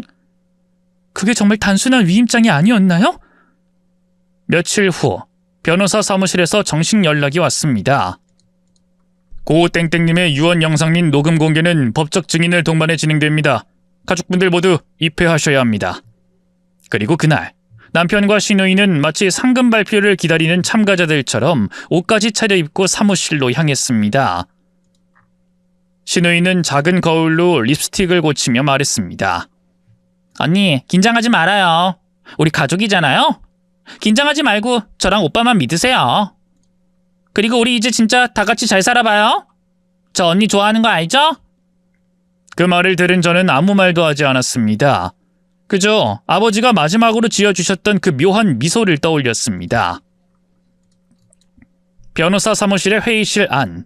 그게 정말 단순한 위임장이 아니었나요? 며칠 후 변호사 사무실에서 정식 연락이 왔습니다. 고 땡땡님의 유언 영상 및 녹음 공개는 법적 증인을 동반해 진행됩니다. 가족분들 모두 입회하셔야 합니다. 그리고 그날 남편과 시누이는 마치 상금 발표를 기다리는 참가자들처럼 옷까지 차려입고 사무실로 향했습니다. 신우이는 작은 거울로 립스틱을 고치며 말했습니다. 언니, 긴장하지 말아요. 우리 가족이잖아요. 긴장하지 말고 저랑 오빠만 믿으세요. 그리고 우리 이제 진짜 다 같이 잘 살아봐요. 저 언니 좋아하는 거 알죠? 그 말을 들은 저는 아무 말도 하지 않았습니다. 그저 아버지가 마지막으로 지어주셨던 그 묘한 미소를 떠올렸습니다. 변호사 사무실의 회의실 안.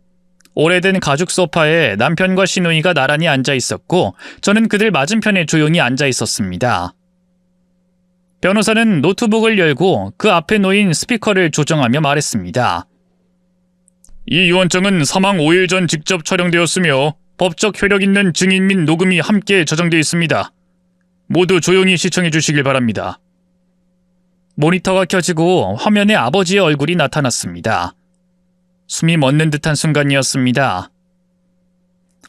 오래된 가죽 소파에 남편과 시누이가 나란히 앉아 있었고 저는 그들 맞은편에 조용히 앉아 있었습니다. 변호사는 노트북을 열고 그 앞에 놓인 스피커를 조정하며 말했습니다. 이 유언장은 사망 5일 전 직접 촬영되었으며 법적 효력 있는 증인 및 녹음이 함께 저장되어 있습니다. 모두 조용히 시청해 주시길 바랍니다. 모니터가 켜지고 화면에 아버지의 얼굴이 나타났습니다. 숨이 멎는 듯한 순간이었습니다.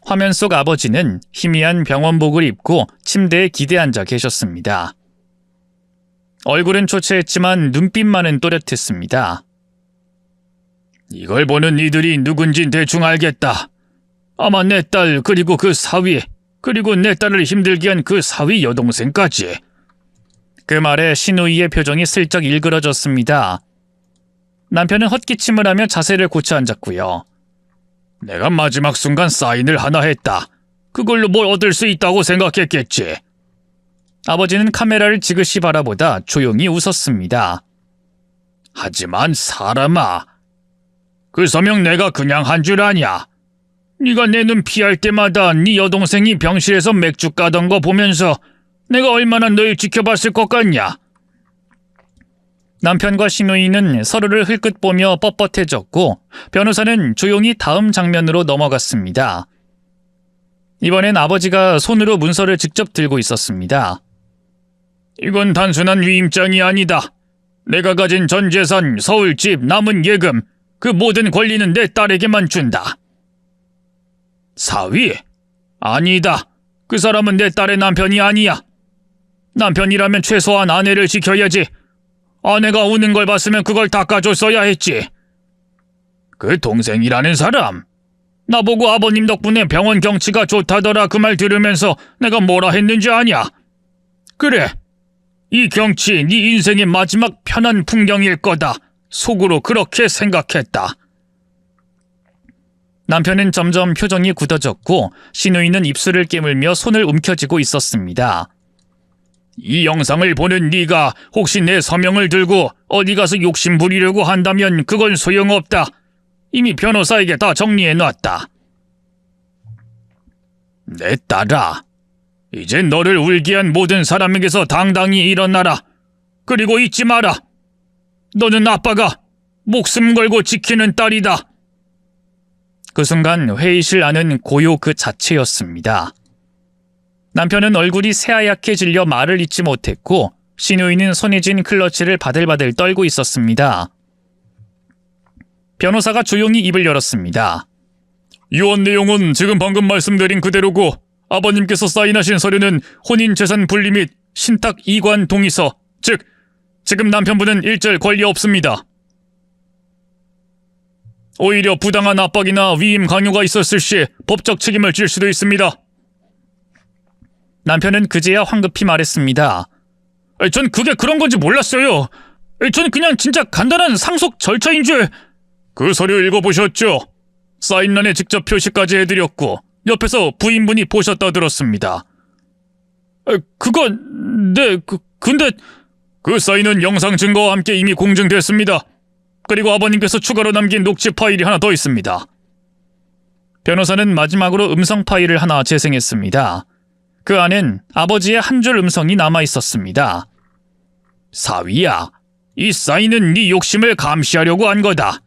화면 속 아버지는 희미한 병원복을 입고 침대에 기대 앉아 계셨습니다. 얼굴은 초췌했지만 눈빛만은 또렷했습니다. 이걸 보는 이들이 누군진 대충 알겠다. 아마 내 딸 그리고 그 사위 그리고 내 딸을 힘들게 한 그 사위 여동생까지. 그 말에 시누이의 표정이 슬쩍 일그러졌습니다. 남편은 헛기침을 하며 자세를 고쳐 앉았고요. 내가 마지막 순간 사인을 하나 했다. 그걸로 뭘 얻을 수 있다고 생각했겠지. 아버지는 카메라를 지그시 바라보다 조용히 웃었습니다. 하지만 사람아, 그 서명 내가 그냥 한 줄 아냐? 네가 내 눈 피할 때마다 네 여동생이 병실에서 맥주 까던 거 보면서 내가 얼마나 널 지켜봤을 것 같냐? 남편과 시누이는 서로를 흘끗 보며 뻣뻣해졌고 변호사는 조용히 다음 장면으로 넘어갔습니다. 이번엔 아버지가 손으로 문서를 직접 들고 있었습니다. 이건 단순한 위임장이 아니다. 내가 가진 전 재산, 서울집, 남은 예금, 그 모든 권리는 내 딸에게만 준다. 사위? 아니다. 그 사람은 내 딸의 남편이 아니야. 남편이라면 최소한 아내를 지켜야지. 아내가 우는 걸 봤으면 그걸 닦아줬어야 했지. 그 동생이라는 사람. 나보고 아버님 덕분에 병원 경치가 좋다더라 그 말 들으면서 내가 뭐라 했는지 아냐? 그래. 이 경치 네 인생의 마지막 편한 풍경일 거다. 속으로 그렇게 생각했다. 남편은 점점 표정이 굳어졌고 시누이는 입술을 깨물며 손을 움켜쥐고 있었습니다. 이 영상을 보는 네가 혹시 내 서명을 들고 어디 가서 욕심 부리려고 한다면 그건 소용없다. 이미 변호사에게 다 정리해놨다. 내 딸아, 이제 너를 울게 한 모든 사람에게서 당당히 일어나라. 그리고 잊지 마라. 너는 아빠가 목숨 걸고 지키는 딸이다. 그 순간 회의실 안은 고요 그 자체였습니다. 남편은 얼굴이 새하얗게 질려 말을 잇지 못했고 시누이는 손에 쥔 클러치를 바들바들 떨고 있었습니다. 변호사가 조용히 입을 열었습니다. 유언 내용은 지금 방금 말씀드린 그대로고 아버님께서 사인하신 서류는 혼인재산 분리 및 신탁 이관 동의서, 즉 지금 남편분은 일절 권리 없습니다. 오히려 부당한 압박이나 위임 강요가 있었을 시 법적 책임을 질 수도 있습니다. 남편은 그제야 황급히 말했습니다. 전 그게 그런 건지 몰랐어요. 전 그냥 진짜 간단한 상속 절차인 줄. 그 서류 읽어보셨죠? 사인란에 직접 표시까지 해드렸고 옆에서 부인분이 보셨다 들었습니다. 그건... 네... 근데... 그 사인은 영상 증거와 함께 이미 공증됐습니다. 그리고 아버님께서 추가로 남긴 녹취 파일이 하나 더 있습니다. 변호사는 마지막으로 음성 파일을 하나 재생했습니다. 그 안엔 아버지의 한 줄 음성이 남아 있었습니다. 사위야, 이 사인은 네 욕심을 감시하려고 한 거다.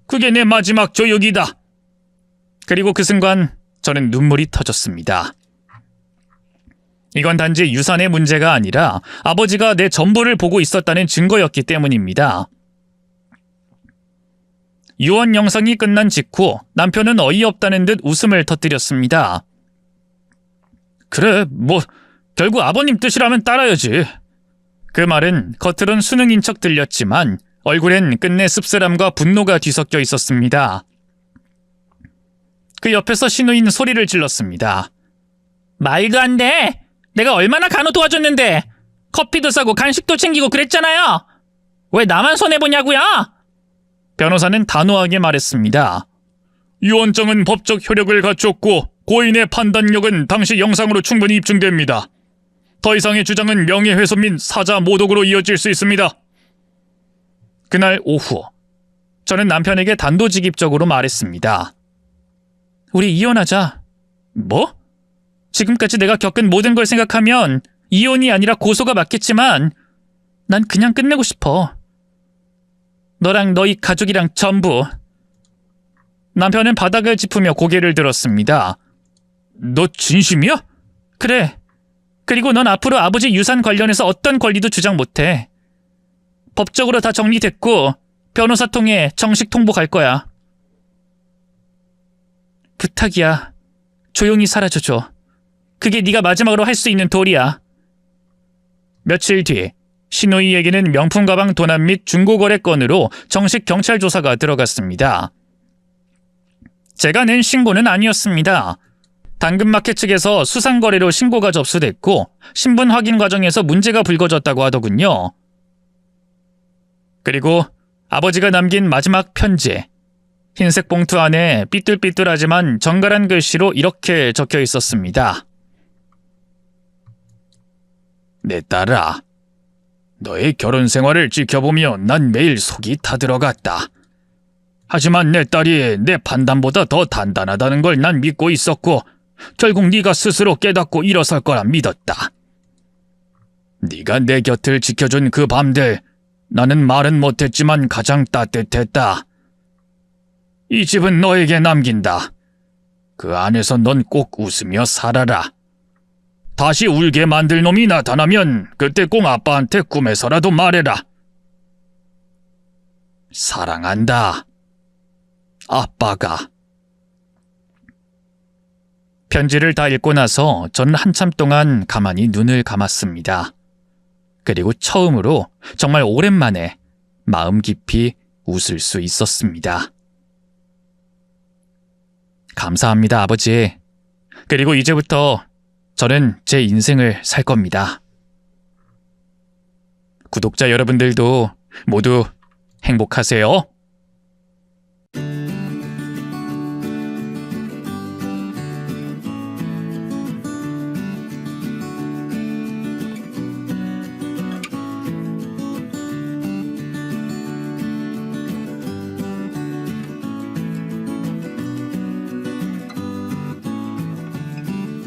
그게 내 마지막 조력이다. 그리고 그 순간 저는 눈물이 터졌습니다. 이건 단지 유산의 문제가 아니라 아버지가 내 전부를 보고 있었다는 증거였기 때문입니다. 유언 영상이 끝난 직후 남편은 어이없다는 듯 웃음을 터뜨렸습니다. 그래, 결국 아버님 뜻이라면 따라야지. 그 말은 겉으론 수능인 척 들렸지만 얼굴엔 끝내 씁쓸함과 분노가 뒤섞여 있었습니다. 그 옆에서 신우이는 소리를 질렀습니다. 말도 안 돼! 내가 얼마나 간호 도와줬는데! 커피도 싸고 간식도 챙기고 그랬잖아요! 왜 나만 손해보냐고요? 변호사는 단호하게 말했습니다. 유언장은 법적 효력을 갖췄고 고인의 판단력은 당시 영상으로 충분히 입증됩니다. 더 이상의 주장은 명예훼손 및 사자 모독으로 이어질 수 있습니다. 그날 오후, 저는 남편에게 단도직입적으로 말했습니다. 우리 이혼하자. 뭐? 지금까지 내가 겪은 모든 걸 생각하면 이혼이 아니라 고소가 맞겠지만 난 그냥 끝내고 싶어. 너랑 너희 가족이랑 전부. 남편은 바닥을 짚으며 고개를 들었습니다. 너 진심이야? 그래. 그리고 넌 앞으로 아버지 유산 관련해서 어떤 권리도 주장 못해. 법적으로 다 정리됐고 변호사 통해 정식 통보 갈 거야. 부탁이야. 조용히 사라져줘. 그게 네가 마지막으로 할 수 있는 도리야. 며칠 뒤 신우이에게는 명품 가방 도난 및 중고거래 건으로 정식 경찰 조사가 들어갔습니다. 제가 낸 신고는 아니었습니다. 당근마켓 측에서 수상거래로 신고가 접수됐고 신분 확인 과정에서 문제가 불거졌다고 하더군요. 그리고 아버지가 남긴 마지막 편지. 흰색 봉투 안에 삐뚤삐뚤하지만 정갈한 글씨로 이렇게 적혀 있었습니다. 내 딸아, 너의 결혼 생활을 지켜보며 난 매일 속이 타들어갔다. 하지만 내 딸이 내 판단보다 더 단단하다는 걸 난 믿고 있었고 결국 네가 스스로 깨닫고 일어설 거라 믿었다. 네가 내 곁을 지켜준 그 밤들 나는 말은 못했지만 가장 따뜻했다. 이 집은 너에게 남긴다. 그 안에서 넌 꼭 웃으며 살아라. 다시 울게 만들 놈이 나타나면 그때 꼭 아빠한테 꿈에서라도 말해라. 사랑한다. 아빠가. 편지를 다 읽고 나서 저는 한참 동안 가만히 눈을 감았습니다. 그리고 처음으로 정말 오랜만에 마음 깊이 웃을 수 있었습니다. 감사합니다, 아버지. 그리고 이제부터 저는 제 인생을 살 겁니다. 구독자 여러분들도 모두 행복하세요.